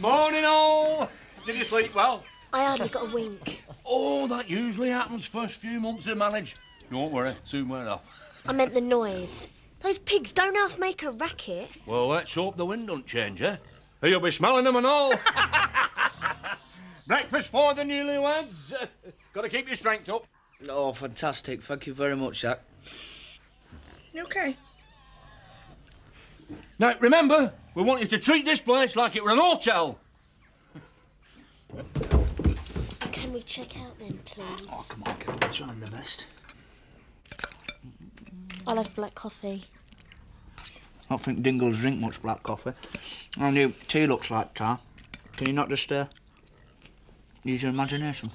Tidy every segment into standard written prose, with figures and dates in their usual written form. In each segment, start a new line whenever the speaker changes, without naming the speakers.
Morning, all. Did you sleep well?
I hardly got a wink.
Oh, that usually happens first few months of marriage. Don't worry, soon wear off.
I meant the noise. Those pigs don't half make a racket.
Well, let's hope the wind don't change, eh? You'll be smelling them and all. Breakfast for the newlyweds. Got to keep your strength up.
Oh, fantastic. Thank you very much, Jack.
You OK?
Now, remember, we want you to treat this place like it were an hotel.
Can we check out then, please?
Oh, come on, Karen. I'm trying the best.
I'll have black coffee.
I don't think Dingles drink much black coffee. Only tea looks like tar. Can you not just use your imagination?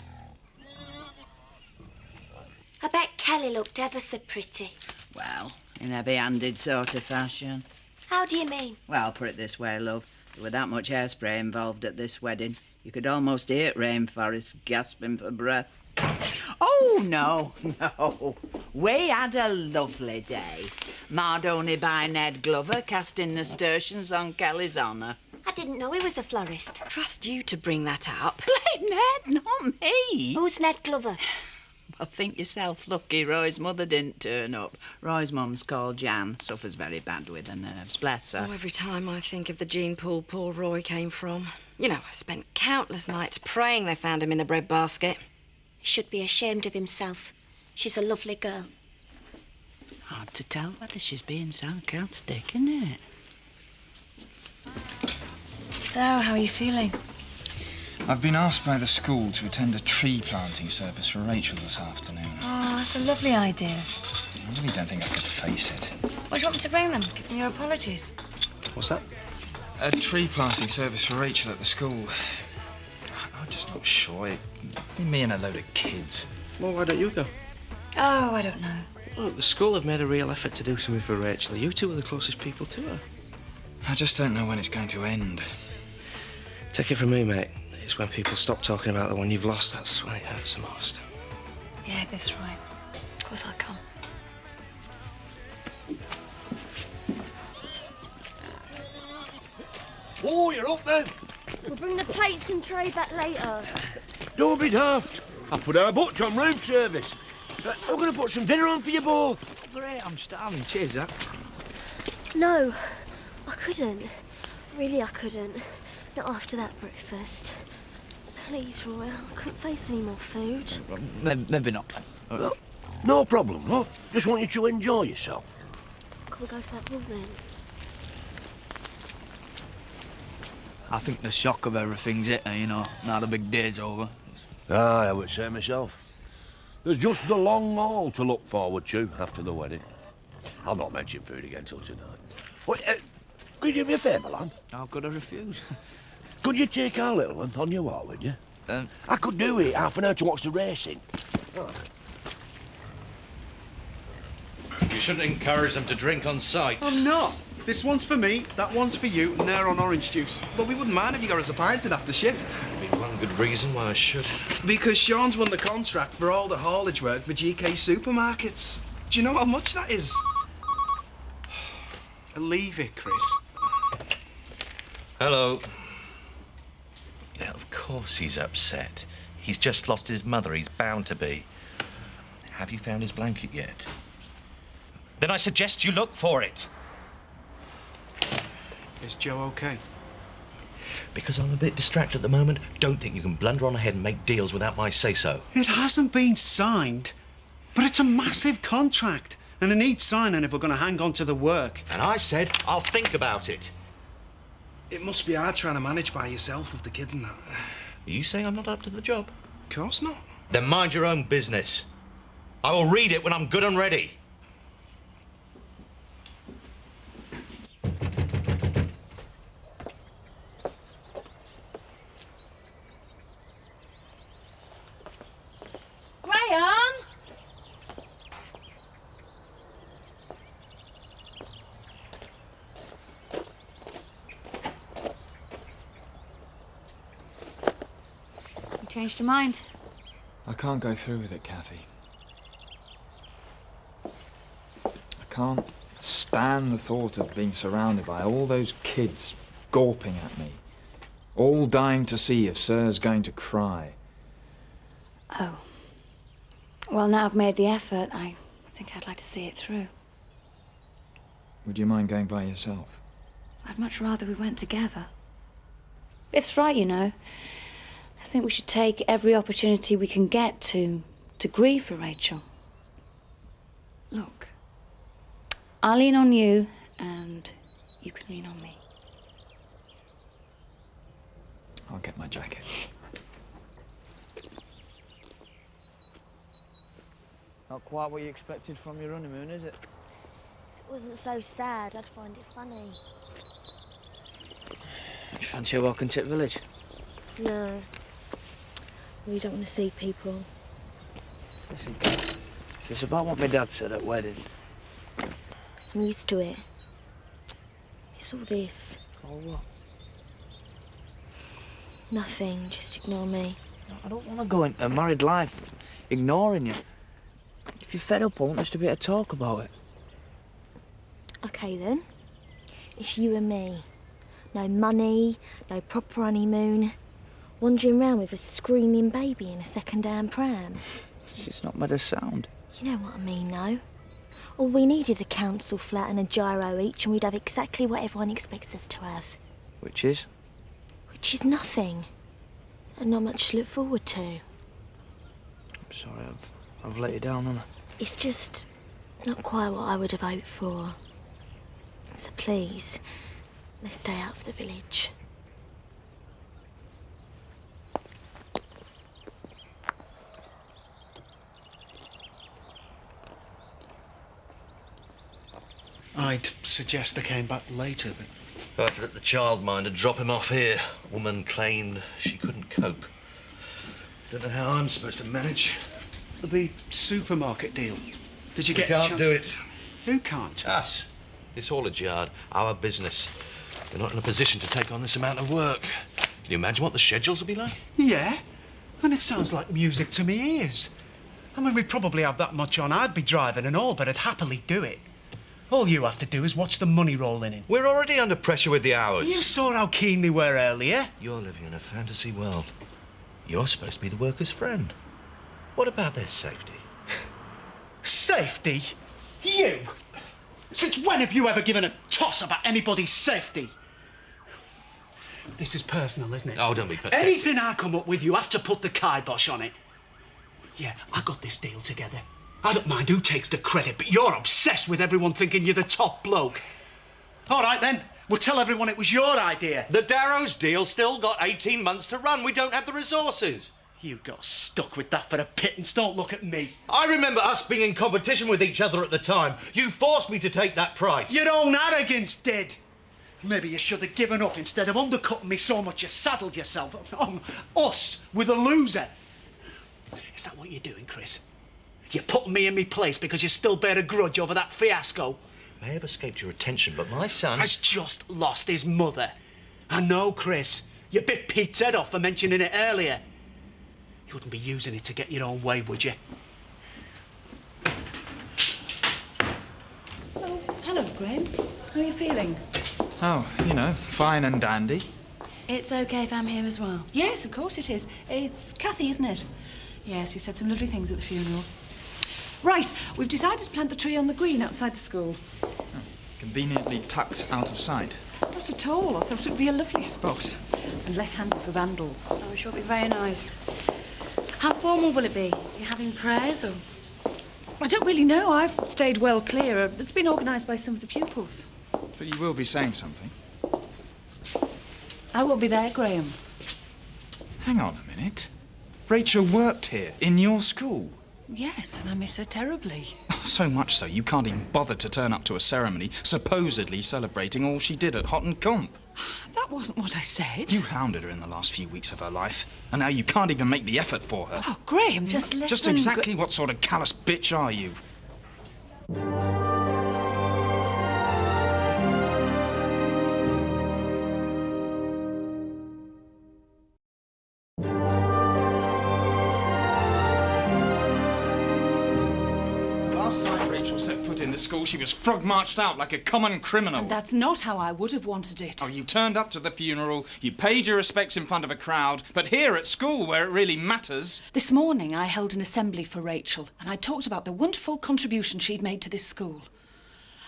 I bet Kelly looked ever so pretty.
Well, in heavy-handed sort of fashion.
How do you mean?
Well, put it this way, love. With that much hairspray involved at this wedding, you could almost hear Rainforest gasping for breath. Oh, no. We had a lovely day. Marred only by Ned Glover casting nasturtiums on Kelly's honour.
I didn't know he was a florist.
Trust you to bring that up. Blame Ned, not me.
Who's Ned Glover?
Well, think yourself lucky Roy's mother didn't turn up. Roy's mum's called Jan. Suffers very bad with her nerves, bless her.
Oh, every time I think of the gene pool poor Roy came from. You know, I spent countless nights praying they found him in a breadbasket.
He should be ashamed of himself. She's a lovely girl.
Hard to tell whether she's being sarcastic, isn't it?
So, how are you feeling?
I've been asked by the school to attend a tree planting service for Rachel this afternoon.
Oh, that's a lovely idea.
I really don't think I could face it.
What do you want me to bring them? Give them your apologies.
What's that?
A tree planting service for Rachel at the school. I'm just not sure. Me and a load of kids.
Well, why don't you go?
Oh, I don't know.
Well, the school have made a real effort to do something for Rachel. You two are the closest people to her.
I just don't know when it's going to end.
Take it from me, mate. It's when people stop talking about the one you've lost, that's when it hurts the most.
Yeah, Biff's right. Of course I'll come.
Oh, you're up then.
We'll bring the plates and tray back later.
Don't be daft. I put our butch on room service. I'm going to put some dinner on for you both.
Great, I'm starving. Cheers, Jack.
No, I couldn't. Really, I couldn't. Not after that breakfast. Please, Roy, I couldn't face any more food.
Maybe not.
Well, no problem, look. Just want you to enjoy yourself.
Can we go for that walk then?
I think the shock of everything's hit her, you know, now the big day's over.
Aye, I would say myself. There's just the long haul to look forward to after the wedding. I'll not mention food again till tonight. Wait, could you do me a favour, lad?
How could I refuse?
Could you take our little one on your walk, would you? I could do it, half an hour to watch the racing. Oh.
You shouldn't encourage them to drink on sight.
I'm not. This one's for me, that one's for you, and they're on orange juice.
But we wouldn't mind if you got us a pint in after shift.
There'd be one good reason why I should.
Because Sean's won the contract for all the haulage work for GK supermarkets. Do you know how much that is?
Leave it, Chris.
Hello. Yeah, of course he's upset. He's just lost his mother. He's bound to be. Have you found his blanket yet? Then I suggest you look for it.
Is Joe okay?
Because I'm a bit distracted at the moment, don't think you can blunder on ahead and make deals without my say-so.
It hasn't been signed, but it's a massive contract, and it needs signing if we're going to hang on to the work.
And I said I'll think about it.
It must be hard trying to manage by yourself with the kid and that.
Are you saying I'm not up to the job?
Of course not.
Then mind your own business. I will read it when I'm good and ready.
Graham! You changed your mind?
I can't go through with it, Kathy. I can't stand the thought of being surrounded by all those kids gawping at me. All dying to see if Sir's going to cry.
Oh. Well, now I've made the effort, I think I'd like to see it through.
Would you mind going by yourself?
I'd much rather we went together. It's right, you know. I think we should take every opportunity we can get to grieve for Rachel. Look, I'll lean on you, and you can lean on me.
I'll get my jacket.
Not quite what you expected from your honeymoon, is it?
If it wasn't so sad, I'd find it funny.
Do you fancy a walk in Tip Village?
No. We don't want to see people.
Listen, it's about what my dad said at wedding.
I'm used to it. It's all this.
Oh, what?
Nothing, just ignore me.
I don't want to go into a married life ignoring you. If you're fed up, I want us to be able to talk about it.
Okay then. It's you and me. No money, no proper honeymoon. Wandering around with a screaming baby in a second-hand pram.
She's not made a sound.
You know what I mean, though. All we need is a council flat and a gyro each, and we'd have exactly what everyone expects us to have.
Which is?
Which is nothing. And not much to look forward to.
I'm sorry, I've let you down, haven't I?
It's just not quite what I would have hoped for. So please, let's stay out of the village.
I'd suggest I came back later, but...
I'd let the childminder drop him off here. Woman claimed she couldn't cope. Don't know how I'm supposed to manage.
The supermarket deal. Did you get a
can't
chance?
do it.
Who can't?
Us. It's haulage yard, our business. We're not in a position to take on this amount of work. Can you imagine what the schedules will be like?
Yeah, and it sounds like music to me ears. I mean, we probably have that much on. I'd be driving and all, but I'd happily do it. All you have to do is watch the money rolling in.
We're already under pressure with the hours.
You saw how keen they were earlier.
You're living in a fantasy world. You're supposed to be the workers' friend. What about their safety?
Safety? You? Since when have you ever given a toss about anybody's safety? This is personal, isn't it?
Oh, don't be pathetic.
Anything I come up with, you have to put the kibosh on it. Yeah, I got this deal together. I don't mind who takes the credit, but you're obsessed with everyone thinking you're the top bloke. All right, then. We'll tell everyone it was your idea.
The Darrow's deal still got 18 months to run. We don't have the resources.
You got stuck with that for a pittance. Don't look at me.
I remember us being in competition with each other at the time. You forced me to take that price.
Your own arrogance did. Maybe you should have given up instead of undercutting me so much you saddled yourself on us with a loser. Is that what you're doing, Chris? You're putting me in my place because you still bear a grudge over that fiasco?
May have escaped your attention, but my son
has just lost his mother. I know, Chris. You bit Pete's head off for mentioning it earlier. You wouldn't be using it to get your own way, would you?
Oh, hello, Graham. How are you feeling?
Oh, you know, fine and dandy.
It's okay if I'm here as well.
Yes, of course it is. It's Cathy, isn't it? Yes, you said some lovely things at the funeral. Right, we've decided to plant the tree on the green outside the school.
Oh, conveniently tucked out of sight.
Not at all. I thought it would be a lovely spot. And less handy for vandals.
Oh, it should be very nice. How formal will it be? Are you having prayers or...?
I don't really know. I've stayed well clear. It's been organised by some of the pupils.
But you will be saying something.
I won't be there, Graham.
Hang on a minute. Rachel worked here, in your school.
Yes, and I miss her terribly.
So much so, you can't even bother to turn up to a ceremony supposedly celebrating all she did at Houghton Comp.
That wasn't what I said.
You hounded her in the last few weeks of her life, and now you can't even make the effort for her.
Oh, Graham,
just listen.
Just exactly what sort of callous bitch are you? to school, she was frog-marched out like a common criminal.
And that's not how I would have wanted it.
Oh, you turned up to the funeral, you paid your respects in front of a crowd, but here at school, where it really matters...
This morning I held an assembly for Rachel, and I talked about the wonderful contribution she'd made to this school.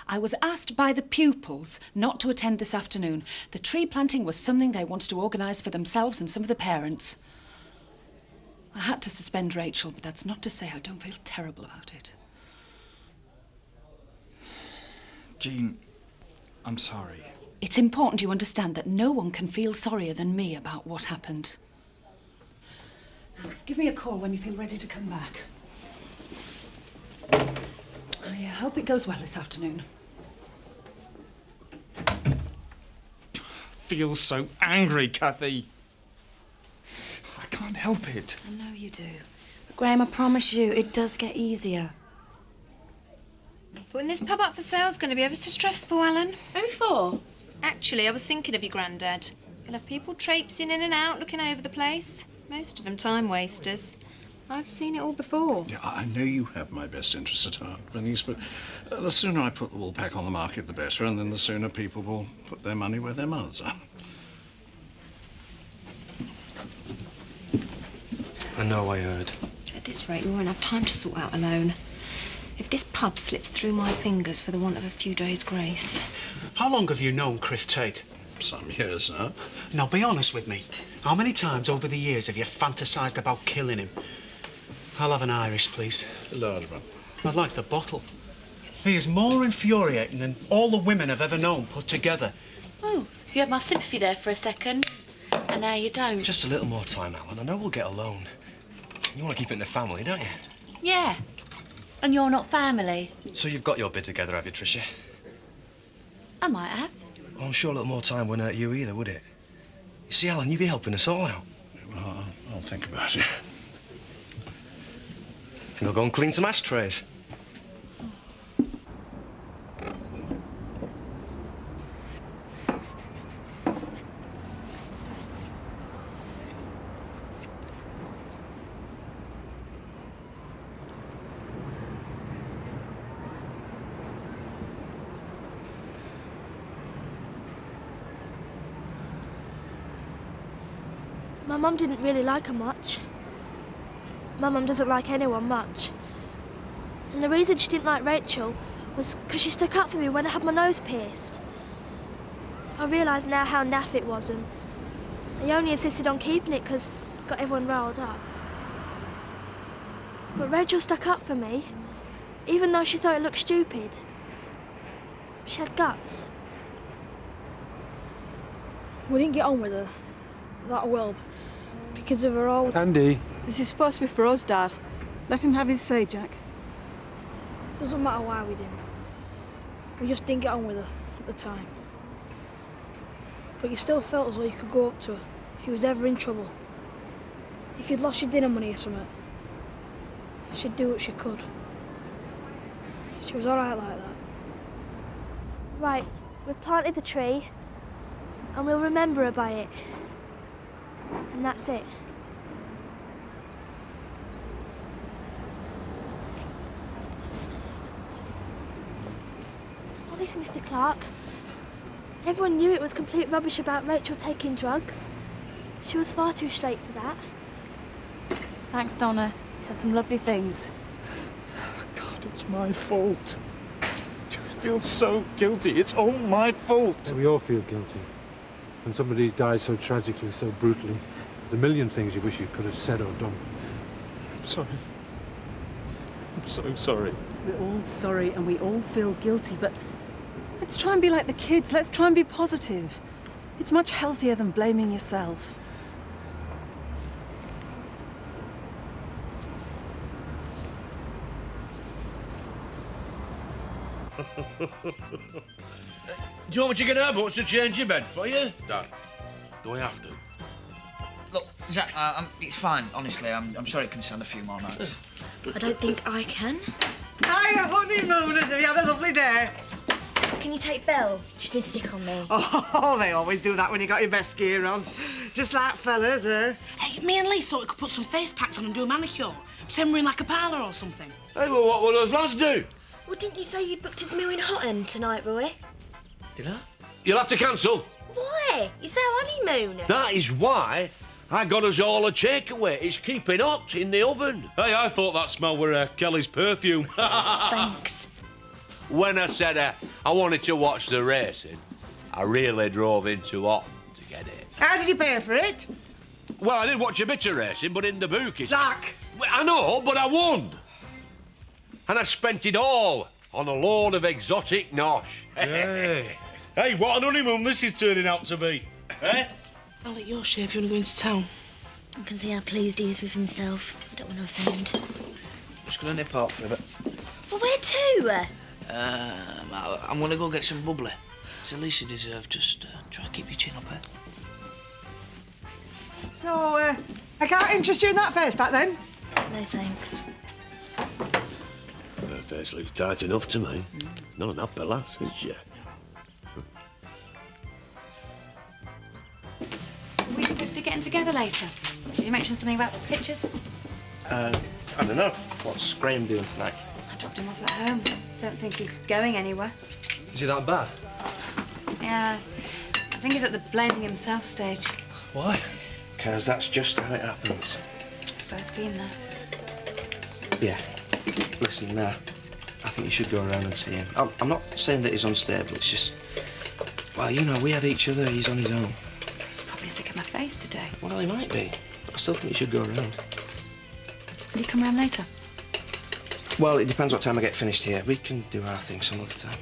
I was asked by the pupils not to attend this afternoon. The tree planting was something they wanted to organise for themselves and some of the parents. I had to suspend Rachel, but that's not to say I don't feel terrible about it.
Jean, I'm sorry.
It's important you understand that no one can feel sorrier than me about what happened. Give me a call when you feel ready to come back. I hope it goes well this afternoon.
I feel so angry, Cathy. I can't help it.
I know you do. But Graham, I promise you, it does get easier.
Putting this pub up for sale's going to be ever so stressful, Alan.
Who for?
Actually, I was thinking of your granddad. You'll have people traipsing in and out, looking over the place. Most of them time wasters. I've seen it all before.
Yeah, I know you have my best interests at heart, Bernice, but the sooner I put the wool back on the market, the better, and then the sooner people will put their money where their mouths are.
I know I heard.
At this rate, we won't have time to sort out alone. If this pub slips through my fingers for the want of a few days' grace.
How long have you known Chris Tate?
Some years now.
Now, be honest with me. How many times over the years have you fantasised about killing him? I'll have an Irish, please.
A large one.
I'd like the bottle. He is more infuriating than all the women I've ever known put together.
Oh, you had my sympathy there for a second, and now you don't.
Just a little more time, Alan. I know we'll get alone. You want to keep it in the family, don't you?
Yeah. And you're not family.
So you've got your bit together, have you, Tricia?
I might have.
Well, I'm sure a little more time wouldn't hurt you either, would it? You see, Alan, you'd be helping us all out.
Well, I'll think about it.
Think I'll go and clean some ashtrays.
My mum didn't really like her much. My mum doesn't like anyone much. And the reason she didn't like Rachel was because she stuck up for me when I had my nose pierced. I realise now how naff it was, and I only insisted on keeping it because it got everyone riled up. But Rachel stuck up for me, even though she thought it looked stupid. She had guts.
We didn't get on with her that well because of her old...
Andy.
This is supposed to be for us, Dad. Let him have his say, Jack. Doesn't matter why we didn't. We just didn't get on with her at the time. But you still felt as though you could go up to her if you was ever in trouble. If you'd lost your dinner money or something, she'd do what she could. She was all right like that.
Right, we've planted the tree, and we'll remember her by it. And that's it. Listen, Mr. Clark. Everyone knew it was complete rubbish about Rachel taking drugs. She was far too straight for that.
Thanks, Donna. You said some lovely things.
God, it's my fault. I feel so guilty. It's all my fault.
Yeah, we all feel guilty. When somebody dies so tragically, so brutally, there's a million things you wish you could have said or done.
I'm sorry. I'm so sorry.
We're all sorry and we all feel guilty, but let's try and be like the kids. Let's try and be positive. It's much healthier than blaming yourself.
Do you want me to get Airboats to change your bed for you?
Dad, do I have to? Look, Zach, it's fine, honestly. I'm sure it can stand a few more nights.
I don't think I can.
Hiya, honeymooners. Have you had a lovely day?
Can you take Belle? She's been sick on me.
Oh, they always do that when you got your best gear on. Just like fellas, eh?
Hey, me and Lee thought we could put some face packs on and do a manicure. Pretend we're in like a parlour or something.
Hey, well, what will those lads do?
Well, didn't you say you booked us a meal in Hotton tonight, Roy?
Did I? You'll have to cancel.
Why? It's our honeymoon.
That is why I got us all a takeaway. It's keeping hot in the oven.
Hey, I thought that smell were Kelly's perfume.
Thanks.
When I said I wanted to watch the racing, I really drove into Hotton to get it.
How did you pay for it?
Well, I did watch a bit of racing, but in the book it's...
Jack!
I know, but I won. And I spent it all on a load of exotic nosh.
Hey. Hey, what an honeymoon this is turning out to be. Eh?
I'll let your share if you want to go into town.
I can see how pleased he is with himself. I don't want to offend.
Just gonna nip out for a bit.
Well, where to?
I'm gonna go get some bubbly. It's the least you deserve. Just try to keep your chin up, eh?
So, I can't interest you in that face back then?
No, thanks.
Her face looks tight enough to me. Not an happy lass, is she?
Are we supposed to be getting together later? Did you mention something about pictures?
I don't know. What's Graham doing tonight?
I dropped him off at home. Don't think he's going anywhere.
Is he that bad?
Yeah, I think he's at the blaming himself stage.
Why?
Because that's just how it happens.
Both been there.
Yeah. Listen, I think you should go around and see him. I'm not saying that he's unstable, it's just... Well, you know, we had each other, he's on his own.
He's probably sick of my face today.
Well, he might be. I still think you should go around.
Will you come round later?
Well, it depends what time I get finished here. We can do our thing some other time.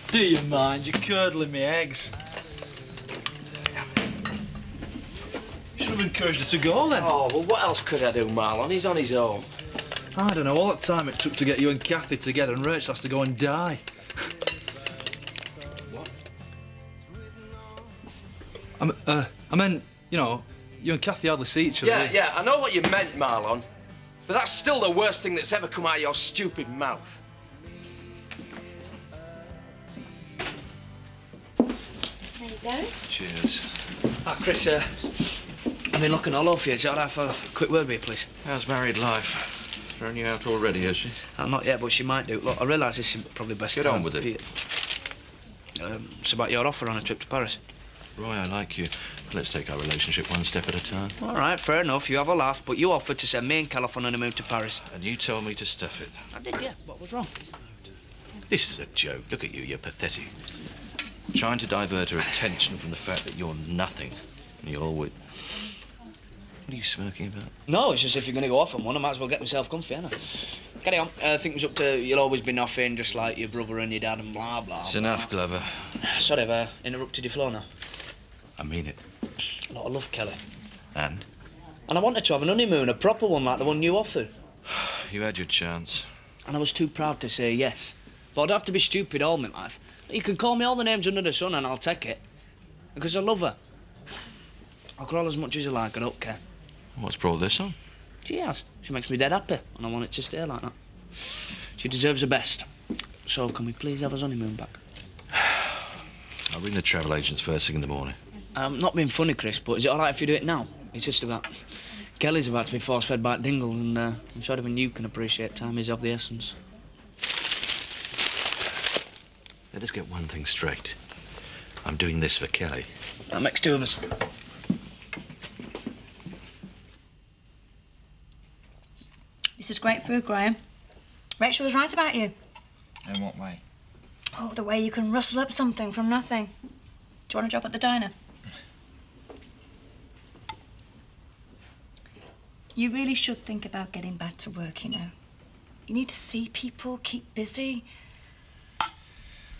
Do you mind? You're curdling me eggs. Should have encouraged her to go then.
Oh, well, what else could I do, Marlon? He's on his own.
I don't know, all that time it took to get you and Kathy together, and Rach has to go and die. What? I meant, you know, you and Kathy hardly see each other.
Yeah, I know what you meant, Marlon. But that's still the worst thing that's ever come out of your stupid mouth.
There you go.
Cheers.
Ah, Chris, I've been looking all over for you. Is it all right for a quick word with you, please?
How's married life? Thrown you out already, has she?
Not yet, but she might do. Look, I realise this is probably best
Get
time.
on with it.
It's about your offer on a trip to Paris.
Roy, I like you. Let's take our relationship one step at a time.
All right, fair enough. You have a laugh, but you offered to send me and Cal off on a honeymoon to Paris.
And you told me to stuff it.
I did, yeah. What was wrong?
This is a joke. Look at you, you're pathetic. Trying to divert her attention from the fact that you're nothing. And you're with... What are you smirking about?
No, it's just if you're going to go off on one, I might as well get myself comfy, ain't I? Carry on. I think it was up to you'll always be nothing, just like your brother and your dad and blah, blah,
It's enough, Glover.
Sorry, I've interrupted your flow now.
I mean it.
Look, I love Kelly.
And?
And I wanted to have an honeymoon, a proper one like the one you offered.
You had your chance.
And I was too proud to say yes. But I'd have to be stupid all my life. You can call me all the names under the sun and I'll take it. Because I love her. I'll crawl as much as you like, I don't care.
What's brought this on?
She has. She makes me dead happy, and I want it to stay like that. She deserves the best. So, can we please have us honeymoon back?
I'll ring the travel agents first thing in the morning.
I'm not being funny, Chris, but is it all right if you do it now? It's just about... Kelly's about to be force-fed by Dingle, and I'm sure even you can appreciate time is of the essence.
Let us get one thing straight. I'm doing this for Kelly.
That makes two of us.
This is great food, Graham. Rachel was right about you.
In what way?
Oh, the way you can rustle up something from nothing. Do you want a job at the diner? You really should think about getting back to work, you know. You need to see people, keep busy.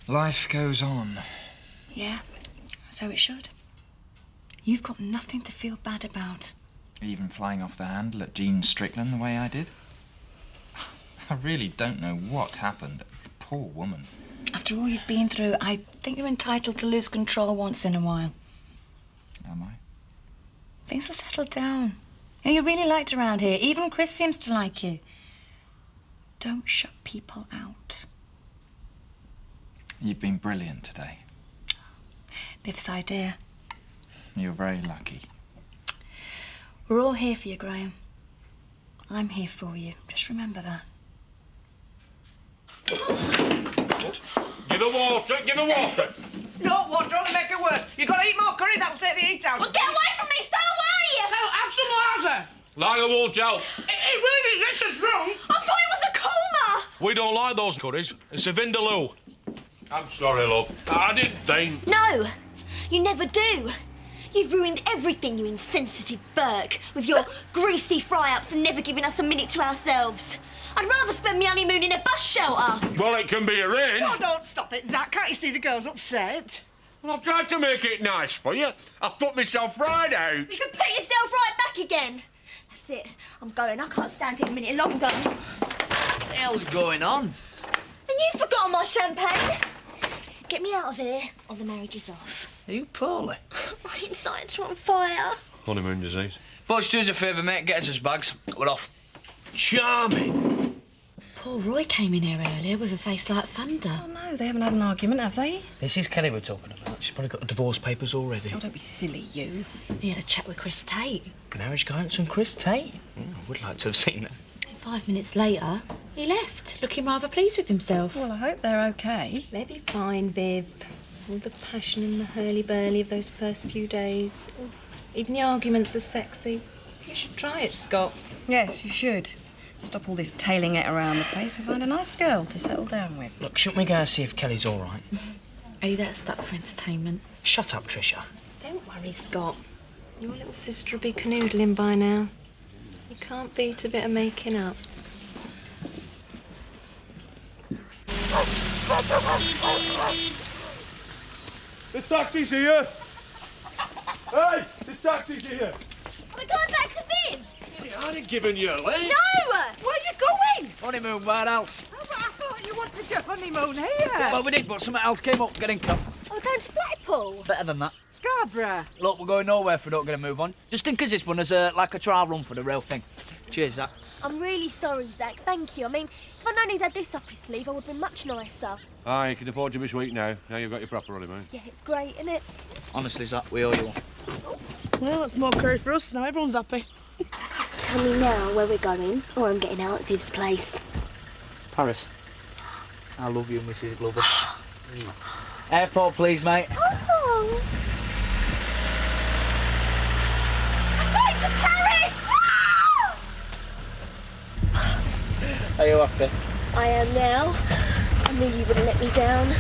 Life goes on.
Yeah, so it should. You've got nothing to feel bad about.
Even flying off the handle at Jean Strickland the way I did. I really don't know what happened. Poor woman.
After all you've been through, I think you're entitled to lose control once in a while.
Am I?
Things will settle down. You know, you're really liked around here. Even Chris seems to like you. Don't shut people out.
You've been brilliant today.
Biff's idea.
You're very lucky.
We're all here for you, Graham. I'm here for you. Just remember that.
Give her water, give her water.
No, water only make it worse. You've got to eat more curry, that'll take the heat out.
Well, get away from me, stay away!
No, have some water.
Lager won't help.
It really is this wrong.
I thought it was a coma!
We don't like those curries. It's a vindaloo.
I'm sorry, love. I didn't think.
No, you never do. You've ruined everything, you insensitive Burke, with your greasy fry-ups and never giving us a minute to ourselves. I'd rather spend my honeymoon in a bus shelter.
Well, it can be arranged.
Oh, don't stop it, Zach. Can't you see the girl's upset?
Well, I've tried to make it nice for you. I've put myself right out.
You can put yourself right back again. That's it. I'm going. I can't stand it a minute longer.
What the hell's going on?
And you've forgotten my champagne. Get me out of here, or the marriage is off.
Are you poorly?
My insides are on fire.
Honeymoon disease.
Butch, do us a favour, mate. Get us his bags. We're off.
Charming.
Poor Roy came in here earlier with a face like thunder.
Oh, no, they haven't had an argument, have they?
This is Kelly we're talking about. She's probably got the divorce papers already.
Oh, don't be silly, you.
He had a chat with Chris Tate.
Marriage guidance and Chris Tate. I would like to have seen that.
5 minutes later, he left, looking rather pleased with himself.
Well, I hope they're okay. They'll be fine, Viv. All the passion and the hurly-burly of those first few days. Oof. Even the arguments are sexy. You should try it, Scott. Yes, you should. Stop all this tailing it around the place and find a nice girl to settle down with.
Look, shouldn't we go and see if Kelly's all right?
Are you that stuck for entertainment?
Shut up, Tricia.
Don't worry, Scott. Your little sister will be canoodling by now. You can't beat a bit of making up.
The taxi's here. Hey, the taxi's here.
We're going back to Viv's.
I'd have given you a leg.
No!
Where are you going?
Honeymoon, where else?
Oh, but I thought you wanted your honeymoon here.
Well, we did, but something else came up. Get in, come.
We're going to Blackpool.
Better than that.
Scarborough.
Look, we're going nowhere if we don't get a move on. Just think of this one as like a trial run for the real thing. Cheers, Zach.
I'm really sorry, Zach. Thank you. I mean, if I'd only had this up his sleeve, I would have been much nicer.
Aye, you can afford to be sweet now. Now you've got your proper honeymoon.
Yeah, it's great, isn't it?
Honestly, Zach, we owe you one.
Well, that's more curry for us now. Everyone's happy.
Tell me now where we're going, or I'm getting out of Viv's place.
Paris. I love you, Mrs. Glover. Airport, please, mate.
Oh! I'm going to Paris!
Are you happy?
I am now. I knew you wouldn't let me down.